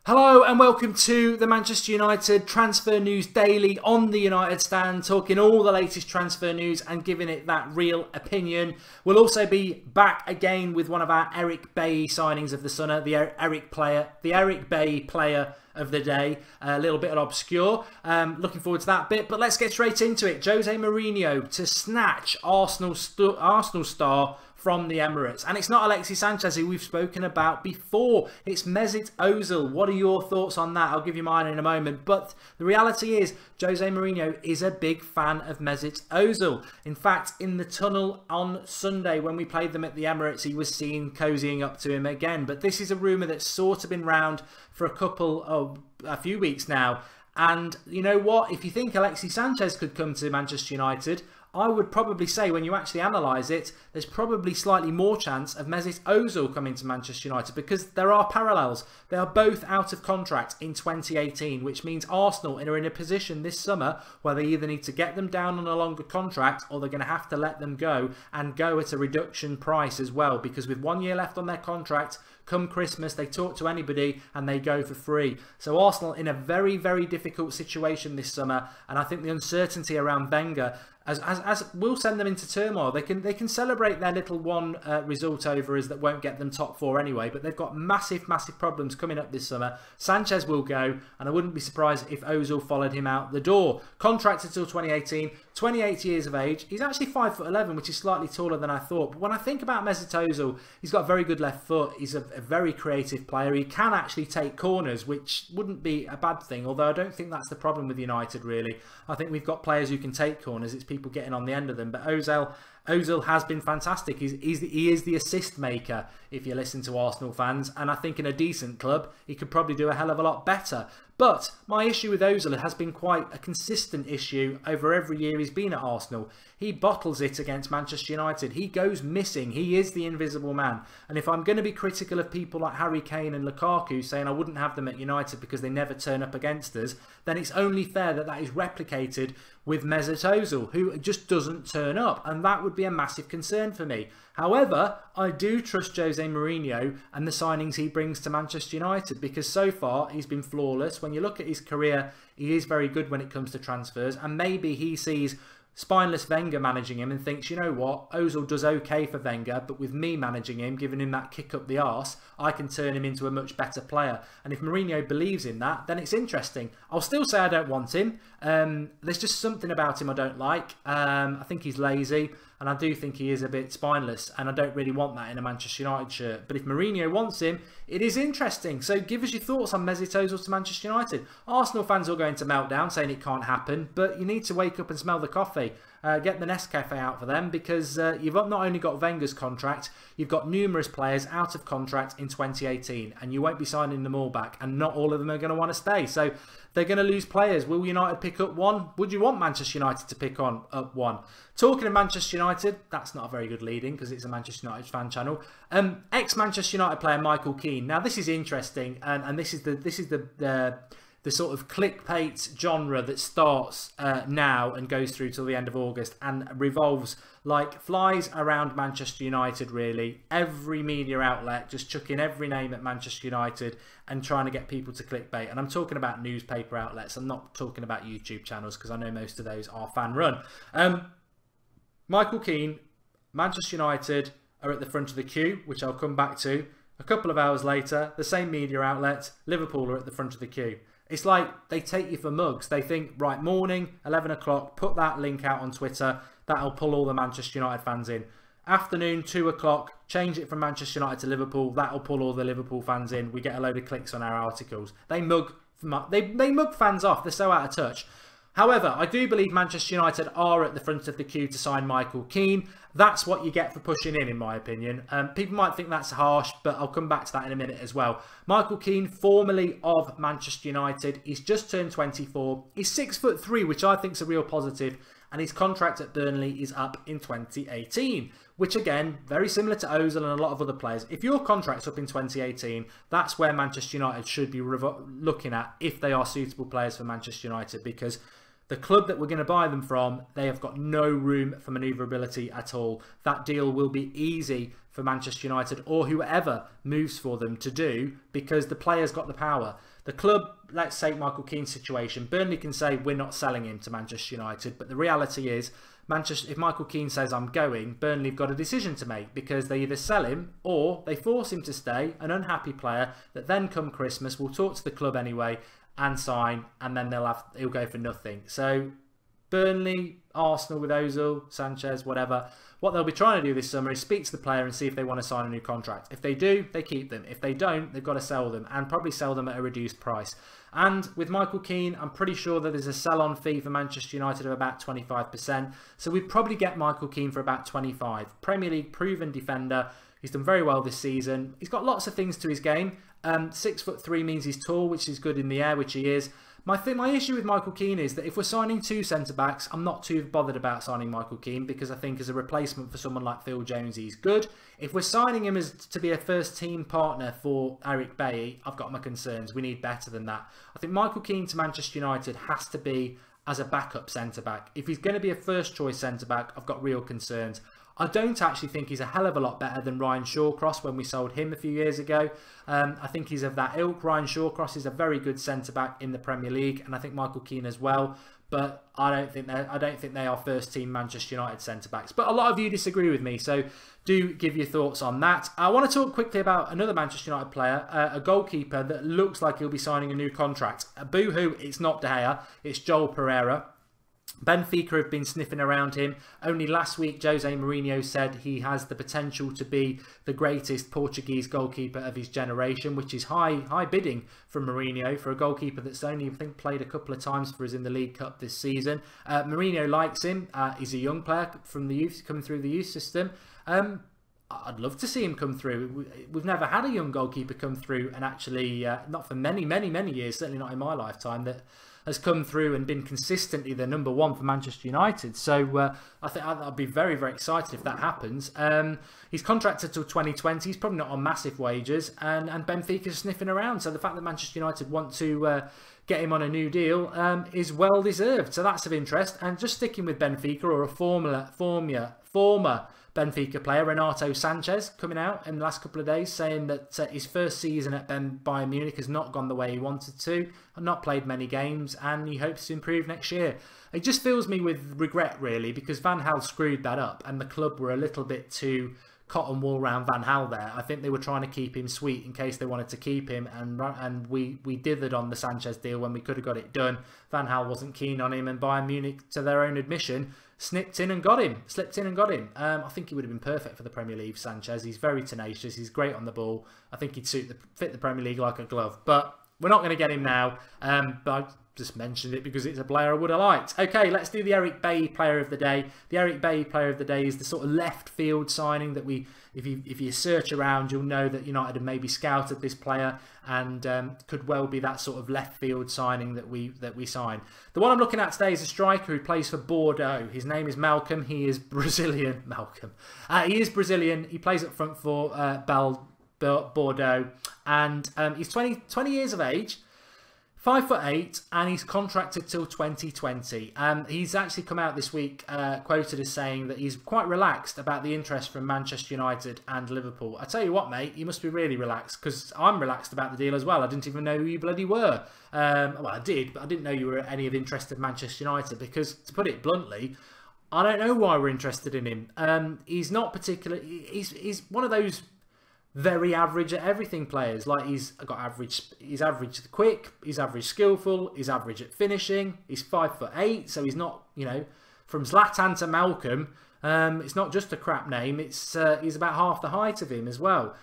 Hello and welcome to the Manchester United Transfer News Daily on the United Stand, talking all the latest transfer news and giving it that real opinion. We'll also be back again with one of our Eric Bailly signings of the summer, the Eric Bailly player of the day. A little bit obscure. Looking forward to that bit, but let's get straight into it. Jose Mourinho to snatch Arsenal star from the Emirates. And it's not Alexis Sanchez, who we've spoken about before. It's Mesut Ozil. What are your thoughts on that? I'll give you mine in a moment. But the reality is, Jose Mourinho is a big fan of Mesut Ozil. In fact, in the tunnel on Sunday, when we played them at the Emirates, he was seen cozying up to him again. But this is a rumour that's sort of been round for a few weeks now. And you know what? If you think Alexis Sanchez could come to Manchester United, I would probably say, when you actually analyse it, there's probably slightly more chance of Mesut Ozil coming to Manchester United, because there are parallels. They are both out of contract in 2018, which means Arsenal are in a position this summer where they either need to get them down on a longer contract, or they're going to have to let them go, and go at a reduction price as well, because with 1 year left on their contract, come Christmas, they talk to anybody and they go for free. So Arsenal in a very, very difficult situation this summer, and I think the uncertainty around Wenger as will send them into turmoil. They can celebrate their little one result over us that won't get them top four anyway, but they've got massive problems coming up this summer. Sanchez will go, and I wouldn't be surprised if Ozil followed him out the door. Contracted till 2018, 28 years of age. He's actually 5'11", which is slightly taller than I thought. But when I think about Mesut Ozil, he's got a very good left foot. He's a very creative player. He can actually take corners, which wouldn't be a bad thing, although I don't think that's the problem with United, really. I think we've got players who can take corners. It's people getting on the end of them. But Ozil has been fantastic. He is the assist maker, if you listen to Arsenal fans, and I think in a decent club he could probably do a hell of a lot better. But my issue with Ozil has been quite a consistent issue over every year he's been at Arsenal. He bottles it against Manchester United. He goes missing. He is the invisible man. And if I'm going to be critical of people like Harry Kane and Lukaku saying I wouldn't have them at United because they never turn up against us, then it's only fair that that is replicated with Mesut Ozil, who just doesn't turn up. And that would be a massive concern for me. However, I do trust Jose Mourinho and the signings he brings to Manchester United, because so far he's been flawless. When you look at his career, he is very good when it comes to transfers, and maybe he sees spineless Wenger managing him and thinks, you know what, Ozil does okay for Wenger, but with me managing him, giving him that kick up the arse, I can turn him into a much better player. And if Mourinho believes in that, then it's interesting. I'll still say I don't want him. There's just something about him I don't like. I think he's lazy, and I do think he is a bit spineless, and I don't really want that in a Manchester United shirt. But if Mourinho wants him, it is interesting. So give us your thoughts on Mesut Ozil to Manchester United. Arsenal fans are going to melt down saying it can't happen, but you need to wake up and smell the coffee. Get the Nescafe out for them, because you've not only got Wenger's contract, you've got numerous players out of contract in 2018, and you won't be signing them all back, and not all of them are going to want to stay. So they're going to lose players. Will United pick up one? Would you want Manchester United to pick up one? Talking of Manchester United, that's not a very good leading because it's a Manchester United fan channel. Ex-Manchester United player Michael Keane. Now this is interesting, and this is the sort of clickbait genre that starts now and goes through till the end of August and revolves like flies around Manchester United, really. Every media outlet just chucking every name at Manchester United and trying to get people to clickbait. And I'm talking about newspaper outlets. I'm not talking about YouTube channels, because I know most of those are fan run. Michael Keane, Manchester United are at the front of the queue, which I'll come back to. A couple of hours later, the same media outlet, Liverpool are at the front of the queue. It's like they take you for mugs. They think, right, morning, 11 o'clock, put that link out on Twitter. That'll pull all the Manchester United fans in. Afternoon, 2 o'clock, change it from Manchester United to Liverpool. That'll pull all the Liverpool fans in. We get a load of clicks on our articles. They mug fans off. They're so out of touch. However, I do believe Manchester United are at the front of the queue to sign Michael Keane. That's what you get for pushing in my opinion. People might think that's harsh, but I'll come back to that in a minute as well. Michael Keane, formerly of Manchester United, he's just turned 24. He's 6'3", which I think is a real positive, and his contract at Burnley is up in 2018, which again, very similar to Ozil and a lot of other players. If your contract's up in 2018, that's where Manchester United should be looking at if they are suitable players for Manchester United, because The club that we're going to buy them from, they have got no room for manoeuvrability at all. That deal will be easy for Manchester United or whoever moves for them to do, because the player's got the power. The club, let's say Michael Keane's situation, Burnley can say we're not selling him to Manchester United, but the reality is, if Michael Keane says I'm going, Burnley have got a decision to make, because they either sell him or they force him to stay, an unhappy player that then come Christmas will talk to the club anyway and sign, and then he'll go for nothing. So Burnley, Arsenal with Ozil, Sanchez, whatever, what they'll be trying to do this summer is speak to the player and see if they want to sign a new contract. If they do, they keep them. If they don't, they've got to sell them, and probably sell them at a reduced price. And with Michael Keane, I'm pretty sure that there's a sell-on fee for Manchester United of about 25%. So we'd probably get Michael Keane for about 25. Premier League proven defender. He's done very well this season. He's got lots of things to his game. 6'3" means he's tall, which is good in the air, which he is. My issue with Michael Keane is that if we're signing two centre-backs, I'm not too bothered about signing Michael Keane, because I think as a replacement for someone like Phil Jones, he's good. If we're signing him as to be a first-team partner for Eric Bailly, I've got my concerns. We need better than that. I think Michael Keane to Manchester United has to be as a backup centre-back. If he's going to be a first-choice centre-back, I've got real concerns. I don't actually think he's a hell of a lot better than Ryan Shawcross when we sold him a few years ago. I think he's of that ilk. Ryan Shawcross is a very good centre-back in the Premier League, and I think Michael Keane as well. But I don't think they are first-team Manchester United centre-backs. But a lot of you disagree with me, so do give your thoughts on that. I want to talk quickly about another Manchester United player, a goalkeeper that looks like he'll be signing a new contract. Boo-hoo, it's not De Gea, it's Joel Pereira. Benfica have been sniffing around him. Only last week, Jose Mourinho said he has the potential to be the greatest Portuguese goalkeeper of his generation, which is high bidding from Mourinho for a goalkeeper that's only, I think, played a couple of times for us in the League Cup this season. Mourinho likes him. He's a young player from the youth, coming through the youth system. I'd love to see him come through. We've never had a young goalkeeper come through and actually, not for many years, certainly not in my lifetime, that has come through and been consistently the #1 for Manchester United. So I think I'd be very excited if that happens. He's contracted till 2020. He's probably not on massive wages, and Benfica's sniffing around. So the fact that Manchester United want to get him on a new deal is well deserved. So that's of interest. And just sticking with Benfica, or a former Benfica player, Renato Sanchez, coming out in the last couple of days saying that his first season at Bayern Munich has not gone the way he wanted to, not played many games, and he hopes to improve next year. It just fills me with regret, really, because Van Gaal screwed that up, and the club were a little bit too cotton wool around Van Gaal there. I think they were trying to keep him sweet in case they wanted to keep him, and we dithered on the Sanchez deal when we could have got it done. Van Gaal wasn't keen on him, and Bayern Munich, to their own admission, slipped in and got him. I think he would have been perfect for the Premier League, Sanchez. He's very tenacious. He's great on the ball. I think he'd fit the Premier League like a glove. But we're not going to get him now. But I just mentioned it because it's a player I would have liked. Okay, let's do the Eric Bailly Player of the Day. The Eric Bailly Player of the Day is the sort of left field signing that if you search around, you'll know that United have maybe scouted this player, and could well be that sort of left field signing that we sign. The one I'm looking at today is a striker who plays for Bordeaux. His name is Malcolm. He is Brazilian. He is Brazilian. He plays up front for Bordeaux, and he's 20 years of age. 5'8", and he's contracted till 2020. He's actually come out this week quoted as saying that he's quite relaxed about the interest from Manchester United and Liverpool. I tell you what, mate, you must be really relaxed, because I'm relaxed about the deal as well. I didn't even know who you bloody were. Well, I did, but I didn't know you were any of interest in Manchester United, because, to put it bluntly, I don't know why we're interested in him. He's not particularly... He's one of those very average at everything players. Like, he's average quick, he's average skillful, he's average at finishing, he's 5'8", so he's not, from Zlatan to Malcolm, it's not just a crap name, it's he's about half the height of him as well.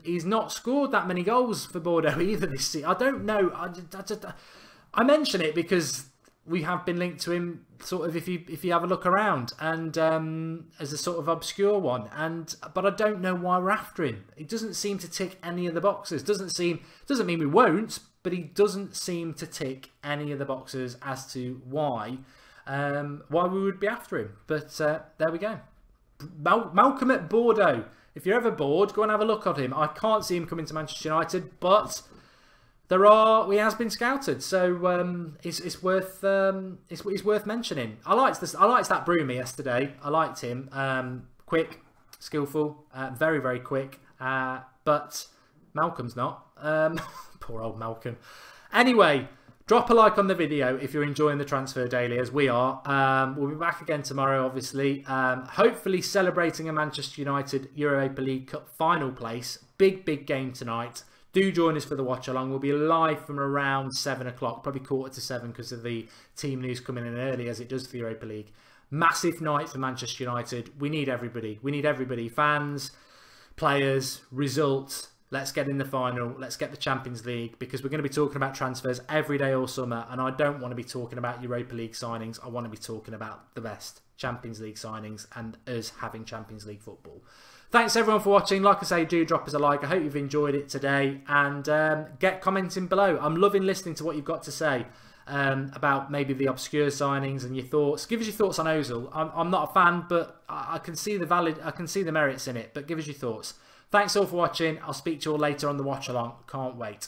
He's not scored that many goals for Bordeaux either this season. I don't know, I mention it because we have been linked to him, sort of, if you have a look around, and as a sort of obscure one, but I don't know why we're after him. He doesn't seem to tick any of the boxes. Doesn't mean we won't, but he doesn't seem to tick any of the boxes as to why we would be after him. But there we go. Malcolm at Bordeaux. If you're ever bored, go and have a look at him. I can't see him coming to Manchester United, but he has been scouted, so it's worth mentioning. I liked that Broomy yesterday. I liked him. Quick, skillful, very, very quick. But Malcolm's not. Poor old Malcolm. Anyway, drop a like on the video if you're enjoying the Transfer Daily, as we are. We'll be back again tomorrow, obviously. Hopefully celebrating a Manchester United Europa League Cup final place. Big game tonight. Do join us for the watch along. We'll be live from around 7 o'clock, probably 6:45 because of the team news coming in early as it does for the Europa League. Massive night for Manchester United. We need everybody. We need everybody. Fans, players, results. Let's get in the final. Let's get the Champions League, because we're going to be talking about transfers every day all summer. And I don't want to be talking about Europa League signings. I want to be talking about the best Champions League signings and us having Champions League football. Thanks everyone for watching. Like I say, do drop us a like. I hope you've enjoyed it today. And get commenting below. I'm loving listening to what you've got to say about maybe the obscure signings and your thoughts. Give us your thoughts on Ozil. I'm not a fan, but I can see the merits in it. But give us your thoughts. Thanks all for watching. I'll speak to you all later on the watch along. Can't wait.